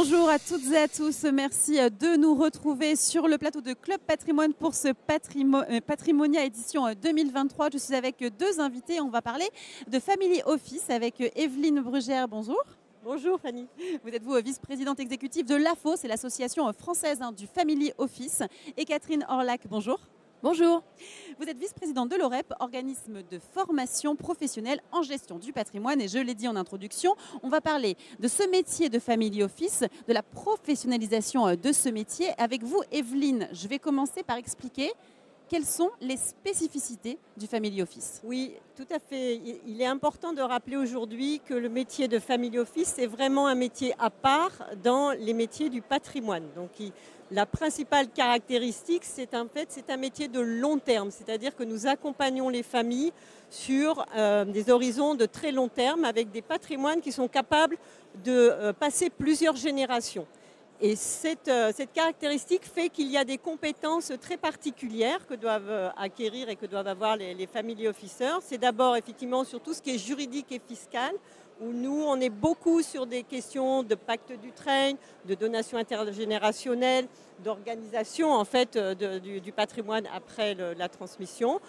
Bonjour à toutes et à tous, merci de nous retrouver sur le plateau de Club Patrimoine pour ce Patrimonia édition 2023. Je suis avec deux invités, on va parler de Family Office avec Evelyne Brugère, bonjour. Bonjour Fanny. Vous êtes vice-présidente exécutive de l'AFO, c'est l'association française du Family Office. Et Catherine Orlac, bonjour. Bonjour. Vous êtes vice-présidente de l'OREP, organisme de formation professionnelle en gestion du patrimoine. Et je l'ai dit en introduction, on va parler de ce métier de Family Office, de la professionnalisation de ce métier. Avec vous, Evelyne, je vais commencer par expliquer quelles sont les spécificités du Family Office. Oui, tout à fait. Il est important de rappeler aujourd'hui que le métier de Family Office est vraiment un métier à part dans les métiers du patrimoine. Donc, la principale caractéristique, c'est un métier de long terme, c'est-à-dire que nous accompagnons les familles sur des horizons de très long terme avec des patrimoines qui sont capables de passer plusieurs générations. Et cette caractéristique fait qu'il y a des compétences très particulières que doivent acquérir et que doivent avoir les family officers. C'est d'abord effectivement sur tout ce qui est juridique et fiscal, où nous, on est beaucoup sur des questions de pacte du train, de donation intergénérationnelle, d'organisation en fait du patrimoine après la transmission.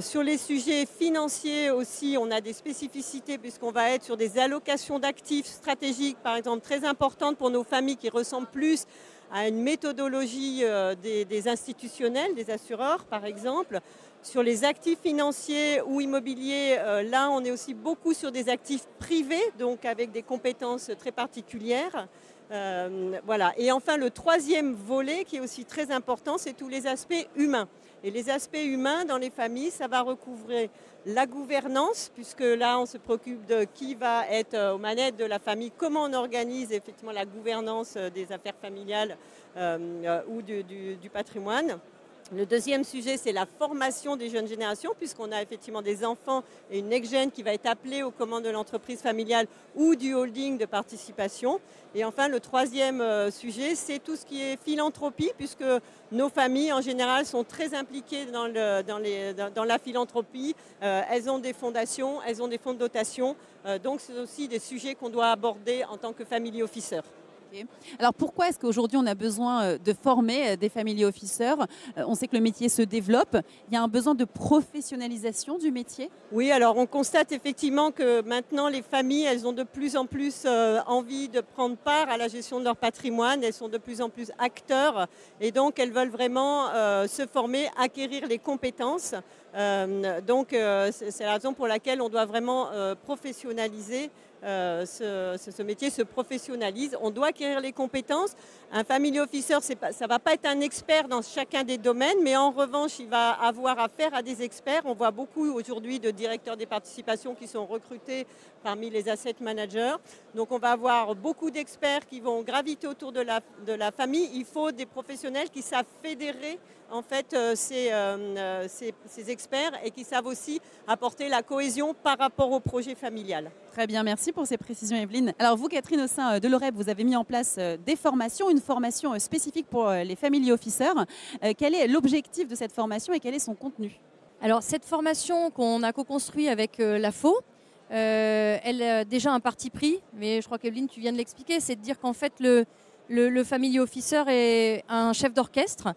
Sur les sujets financiers aussi, on a des spécificités puisqu'on va être sur des allocations d'actifs stratégiques, par exemple, très importantes pour nos familles qui ressemblent plus à une méthodologie des institutionnels, des assureurs, par exemple. Sur les actifs financiers ou immobiliers, là, on est aussi beaucoup sur des actifs privés, donc avec des compétences très particulières. Voilà. Et enfin, le troisième volet qui est aussi très important, c'est tous les aspects humains. Et les aspects humains dans les familles, ça va recouvrer la gouvernance, puisque là, on se préoccupe de qui va être aux manettes de la famille, comment on organise effectivement la gouvernance des affaires familiales ou du patrimoine. Le deuxième sujet, c'est la formation des jeunes générations, puisqu'on a effectivement des enfants et une next-gen qui va être appelée aux commandes de l'entreprise familiale ou du holding de participation. Et enfin, le troisième sujet, c'est tout ce qui est philanthropie, puisque nos familles, en général, sont très impliquées dans la philanthropie. Elles ont des fondations, elles ont des fonds de dotation. Donc, c'est aussi des sujets qu'on doit aborder en tant que family officer. Alors pourquoi est-ce qu'aujourd'hui on a besoin de former des family officers? On sait que le métier se développe. Il y a un besoin de professionnalisation du métier? Oui, alors on constate effectivement que maintenant les familles, elles ont de plus en plus envie de prendre part à la gestion de leur patrimoine. Elles sont de plus en plus acteurs et donc elles veulent vraiment se former, acquérir les compétences. Donc c'est la raison pour laquelle on doit vraiment professionnaliser ce métier se professionnalise. On doit acquérir les compétences. Un family officer, ça ne va pas être un expert dans chacun des domaines, mais en revanche, il va avoir affaire à des experts. On voit beaucoup aujourd'hui de directeurs des participations qui sont recrutés parmi les asset managers. Donc on va avoir beaucoup d'experts qui vont graviter autour de la famille. Il faut des professionnels qui savent fédérer en fait ces experts et qui savent aussi apporter la cohésion par rapport au projet familial. Très bien, merci pour ces précisions Evelyne. Alors vous Catherine, au sein de l'OREP, vous avez mis en place des formations, une formation spécifique pour les family officers. Quel est l'objectif de cette formation et quel est son contenu? Alors cette formation qu'on a co-construite avec l'AFO, elle a déjà un parti pris, mais je crois qu'Evelyne, tu viens de l'expliquer, c'est de dire qu'en fait le family officer est un chef d'orchestre,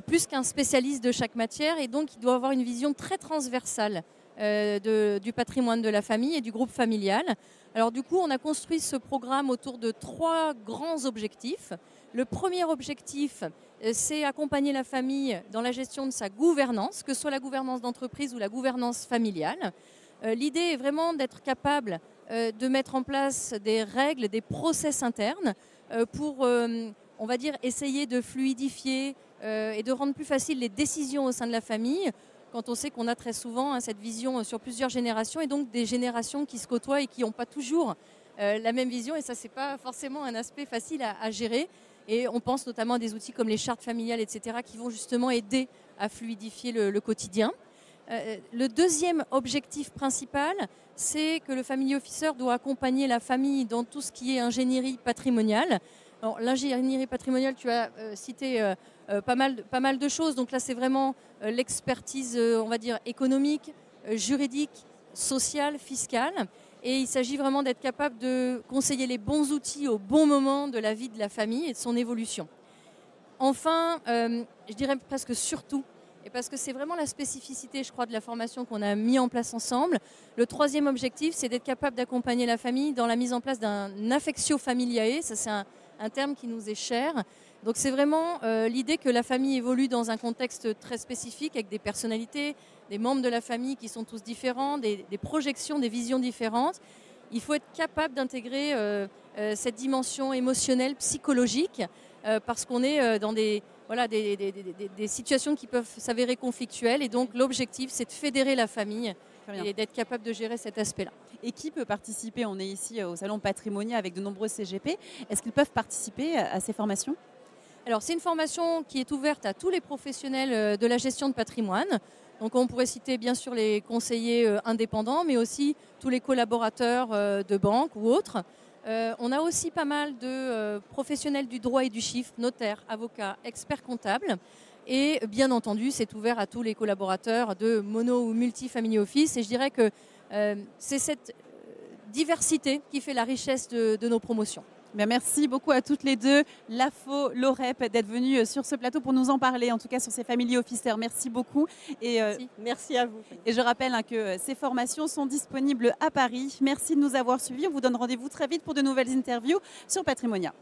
plus qu'un spécialiste de chaque matière, et donc il doit avoir une vision très transversale du patrimoine de la famille et du groupe familial. Alors du coup, on a construit ce programme autour de 3 grands objectifs. Le premier objectif, c'est accompagner la famille dans la gestion de sa gouvernance, que ce soit la gouvernance d'entreprise ou la gouvernance familiale. L'idée est vraiment d'être capable de mettre en place des règles, des process internes pour, on va dire, essayer de fluidifier et de rendre plus facile les décisions au sein de la famille, quand on sait qu'on a très souvent cette vision sur plusieurs générations et donc des générations qui se côtoient et qui n'ont pas toujours la même vision. Et ça, ce n'est pas forcément un aspect facile à gérer. Et on pense notamment à des outils comme les chartes familiales, etc., qui vont justement aider à fluidifier le quotidien. Le deuxième objectif principal, c'est que le family officer doit accompagner la famille dans tout ce qui est ingénierie patrimoniale. L'ingénierie patrimoniale, tu as cité pas mal de choses. Donc là, c'est vraiment l'expertise, on va dire, économique, juridique, sociale, fiscale. Et il s'agit vraiment d'être capable de conseiller les bons outils au bon moment de la vie de la famille et de son évolution. Enfin, je dirais presque surtout, et parce que c'est vraiment la spécificité, je crois, de la formation qu'on a mis en place ensemble, le troisième objectif, c'est d'être capable d'accompagner la famille dans la mise en place d'un affectio familiae. Ça, c'est un terme qui nous est cher. Donc, c'est vraiment l'idée que la famille évolue dans un contexte très spécifique, avec des personnalités, des membres de la famille qui sont tous différents, des projections, des visions différentes. Il faut être capable d'intégrer cette dimension émotionnelle, psychologique, parce qu'on est dans des situations qui peuvent s'avérer conflictuelles. Et donc, l'objectif, c'est de fédérer la famille et d'être capable de gérer cet aspect-là. Et qui peut participer? On est ici au Salon Patrimonia avec de nombreux CGP. Est-ce qu'ils peuvent participer à ces formations? Alors, c'est une formation qui est ouverte à tous les professionnels de la gestion de patrimoine. Donc, on pourrait citer bien sûr les conseillers indépendants, mais aussi tous les collaborateurs de banques ou autres. On a aussi pas mal de professionnels du droit et du chiffre, notaires, avocats, experts comptables. Et bien entendu, c'est ouvert à tous les collaborateurs de mono ou multi-family office. Et je dirais que c'est cette diversité qui fait la richesse de nos promotions. Bien, merci beaucoup à toutes les deux, l'AFO, l'OREP, d'être venues sur ce plateau pour nous en parler, en tout cas sur ces family officers. Merci beaucoup. Et, merci à vous. Et je rappelle que ces formations sont disponibles à Paris. Merci de nous avoir suivis. On vous donne rendez-vous très vite pour de nouvelles interviews sur Patrimonia.